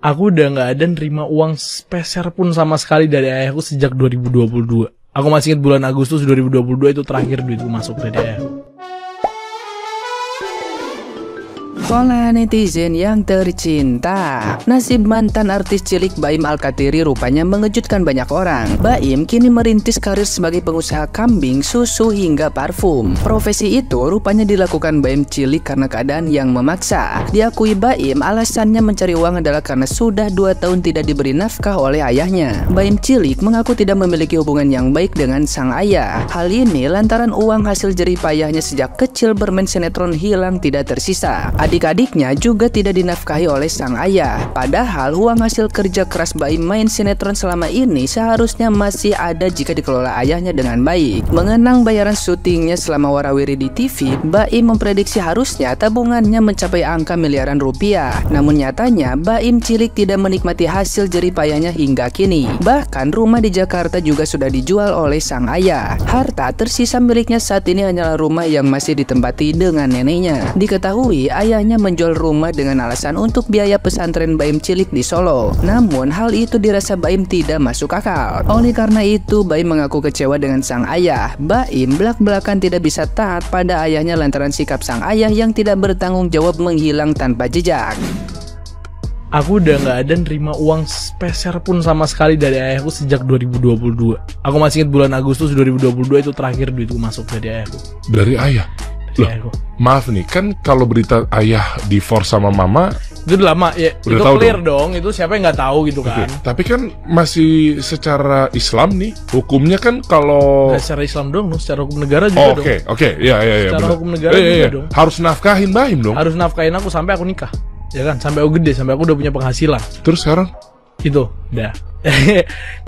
Aku udah nggak ada nerima uang sepeser pun sama sekali dari ayahku sejak 2022. Aku masih ingat bulan Agustus 2022 itu terakhir duitku masuk dari ayahku. Pola netizen yang tercinta. Nasib mantan artis cilik Baim Alkatiri rupanya mengejutkan banyak orang. Baim kini merintis karir sebagai pengusaha kambing, susu hingga parfum. Profesi itu rupanya dilakukan Baim cilik karena keadaan yang memaksa. Diakui Baim, alasannya mencari uang adalah karena sudah 2 tahun tidak diberi nafkah oleh ayahnya. Baim cilik mengaku tidak memiliki hubungan yang baik dengan sang ayah. Hal ini lantaran uang hasil jerih payahnya sejak kecil bermain sinetron hilang tidak tersisa. Adik-adiknya juga tidak dinafkahi oleh sang ayah. Padahal uang hasil kerja keras Baim main sinetron selama ini seharusnya masih ada jika dikelola ayahnya dengan baik. Mengenang bayaran syutingnya selama warawiri di TV, Baim memprediksi harusnya tabungannya mencapai angka miliaran rupiah. Namun nyatanya Baim cilik tidak menikmati hasil jerih payahnya hingga kini. Bahkan rumah di Jakarta juga sudah dijual oleh sang ayah. Harta tersisa miliknya saat ini hanyalah rumah yang masih ditempati dengan neneknya. Diketahui ayahnya menjual rumah dengan alasan untuk biaya pesantren Baim cilik di Solo. Namun hal itu dirasa Baim tidak masuk akal. Oleh karena itu Baim mengaku kecewa dengan sang ayah. Baim belak-belakan tidak bisa taat pada ayahnya lantaran sikap sang ayah yang tidak bertanggung jawab menghilang tanpa jejak. Aku udah nggak ada nerima uang sepeser pun sama sekali dari ayahku sejak 2022. Aku masih ingat bulan Agustus 2022 itu terakhir duitku masuk dari ayahku. Dari ayah? Loh, maaf nih, kan kalau berita ayah divorce sama mama itu udah lama ya, udah itu tahu clear dong, itu siapa yang nggak tahu gitu kan. Tapi kan masih secara Islam nih, hukumnya kan kalau nggak secara Islam dong, secara hukum negara juga dong. Oke, ya, secara bener. hukum negara juga dong. Harus nafkahin Baim dong. Harus nafkahin aku sampai aku nikah, ya kan, sampai aku gede, sampai aku udah punya penghasilan. Terus sekarang? Itu, udah.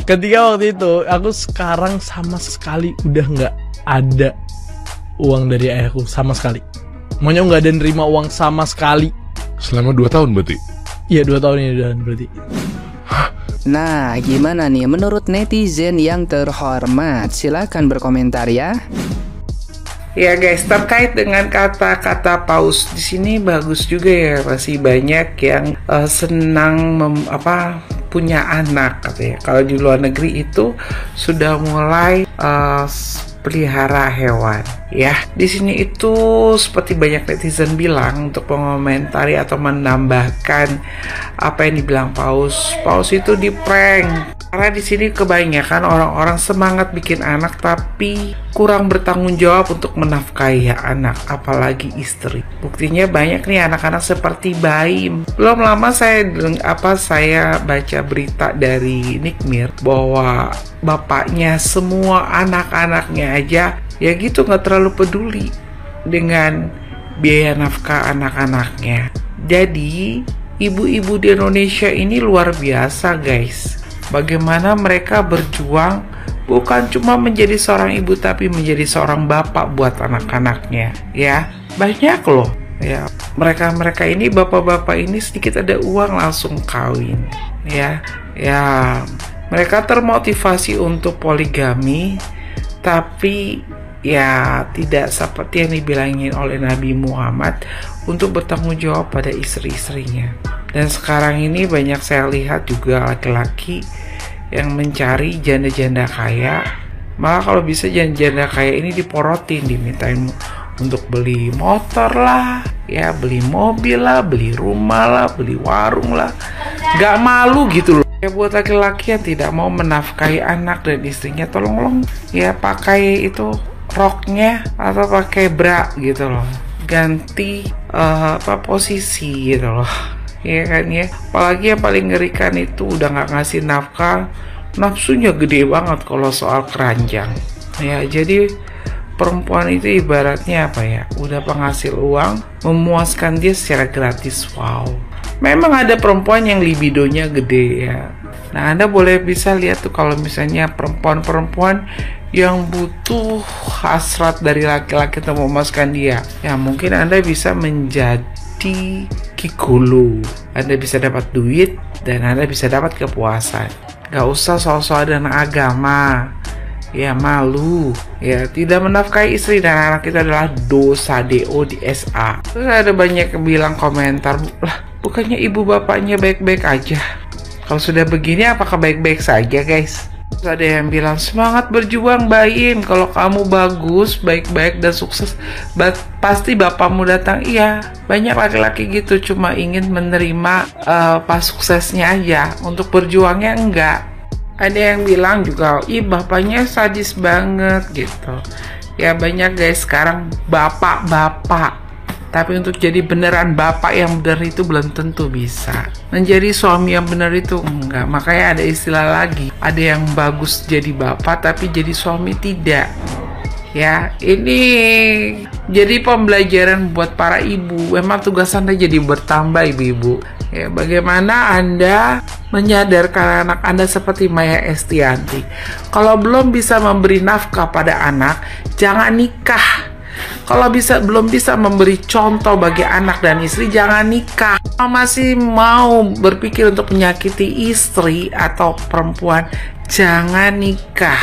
Ketika waktu itu, aku sekarang sama sekali udah nggak ada uang dari ayahku sama sekali. Maunya nggak ada nerima uang sama sekali. Selama 2 tahun berarti? Iya, 2 tahun ini udah berarti. Nah, gimana nih menurut netizen yang terhormat? Silahkan berkomentar ya. Ya guys, terkait dengan kata-kata paus di sini bagus juga ya, masih banyak yang senang punya anak katanya. Kalau di luar negeri itu sudah mulai pelihara hewan ya. Di sini itu seperti banyak netizen bilang untuk mengomentari atau menambahkan apa yang dibilang paus. Paus itu di prank. Karena di sini kebanyakan orang-orang semangat bikin anak tapi kurang bertanggung jawab untuk menafkahi anak, apalagi istri. Buktinya banyak nih anak-anak seperti Baim. Belum lama saya baca berita dari Nikmir bahwa bapaknya semua anak-anaknya aja ya gitu nggak terlalu peduli dengan biaya nafkah anak-anaknya. Jadi ibu-ibu di Indonesia ini luar biasa guys. Bagaimana mereka berjuang bukan cuma menjadi seorang ibu tapi menjadi seorang bapak buat anak-anaknya ya. Banyak loh ya, mereka ini bapak-bapak ini sedikit ada uang langsung kawin ya. Mereka termotivasi untuk poligami tapi ya tidak seperti yang dibilangin oleh Nabi Muhammad untuk bertanggung jawab pada istri-istrinya. Dan sekarang ini banyak saya lihat juga laki-laki yang mencari janda-janda kaya. Malah kalau bisa janda-janda kaya ini diporotin, dimintain untuk beli motor lah, ya beli mobil lah, beli rumah lah, beli warung lah. Gak malu gitu loh. Ya buat laki-laki yang tidak mau menafkahi anak dan istrinya, tolong ya pakai itu roknya atau pakai bra gitu loh. Ganti posisi gitu loh. Ya kan ya, apalagi yang paling ngerikan itu udah nggak ngasih nafkah, nafsunya gede banget kalau soal keranjang ya. Jadi perempuan itu ibaratnya apa ya, udah penghasil uang memuaskan dia secara gratis. Wow, memang ada perempuan yang libidonya gede ya. Nah, Anda bisa lihat tuh kalau misalnya perempuan-perempuan yang butuh hasrat dari laki-laki untuk memuaskan dia, ya mungkin Anda bisa menjadi gigolo. Anda bisa dapat duit dan Anda bisa dapat kepuasan. Gak usah sok-sok dan agama. Ya malu. Ya tidak menafkahi istri dan anak itu adalah dosa, DO di SA. Terus ada banyak yang bilang komentar, lah Bukannya ibu bapaknya baik-baik aja? Kalau sudah begini apakah baik-baik saja, guys? Terus ada yang bilang, semangat berjuang Baim, kalau kamu bagus, baik-baik dan sukses, pasti bapakmu datang. Iya, banyak laki-laki gitu, cuma ingin menerima pas suksesnya aja, untuk berjuangnya enggak. Ada yang bilang juga, ih bapaknya sadis banget gitu. Ya banyak guys sekarang bapak-bapak, tapi untuk jadi beneran bapak yang benar itu belum tentu bisa. Menjadi suami yang benar itu enggak. Makanya ada istilah lagi, ada yang bagus jadi bapak tapi jadi suami tidak. Ya, ini jadi pembelajaran buat para ibu. Memang tugas Anda jadi bertambah, ibu-ibu. Ya, bagaimana Anda menyadarkan anak Anda seperti Maya Estianty. Kalau belum bisa memberi nafkah pada anak, jangan nikah. Kalau belum bisa memberi contoh bagi anak dan istri, jangan nikah. Kalau masih mau berpikir untuk menyakiti istri atau perempuan, jangan nikah.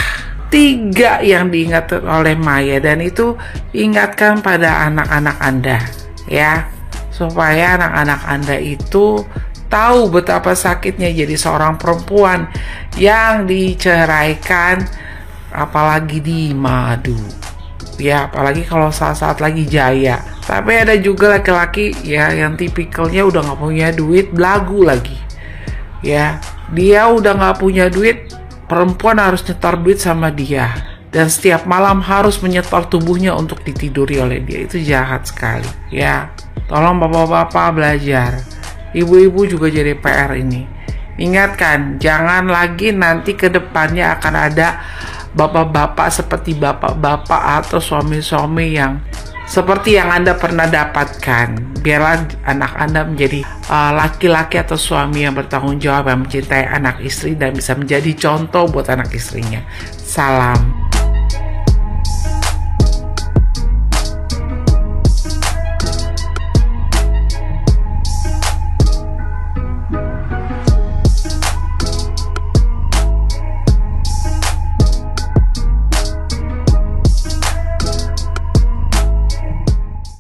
3 yang diingat oleh Maya, dan itu ingatkan pada anak-anak Anda ya, supaya anak-anak Anda itu tahu betapa sakitnya jadi seorang perempuan yang diceraikan, apalagi di madu. Ya, apalagi kalau saat-saat lagi jaya. Tapi ada juga laki-laki ya yang tipikalnya udah nggak punya duit, belagu lagi. Ya, dia udah nggak punya duit, perempuan harus nyetor duit sama dia. Dan setiap malam harus menyetor tubuhnya untuk ditiduri oleh dia. Itu jahat sekali. Ya, tolong bapak-bapak belajar. Ibu-ibu juga jadi PR ini. Ingatkan, jangan lagi nanti ke depannya akan ada bapak-bapak seperti bapak-bapak atau suami-suami yang seperti yang Anda pernah dapatkan. Biarlah anak Anda menjadi laki-laki atau suami yang bertanggung jawab, yang mencintai anak istri dan bisa menjadi contoh buat anak istrinya. Salam.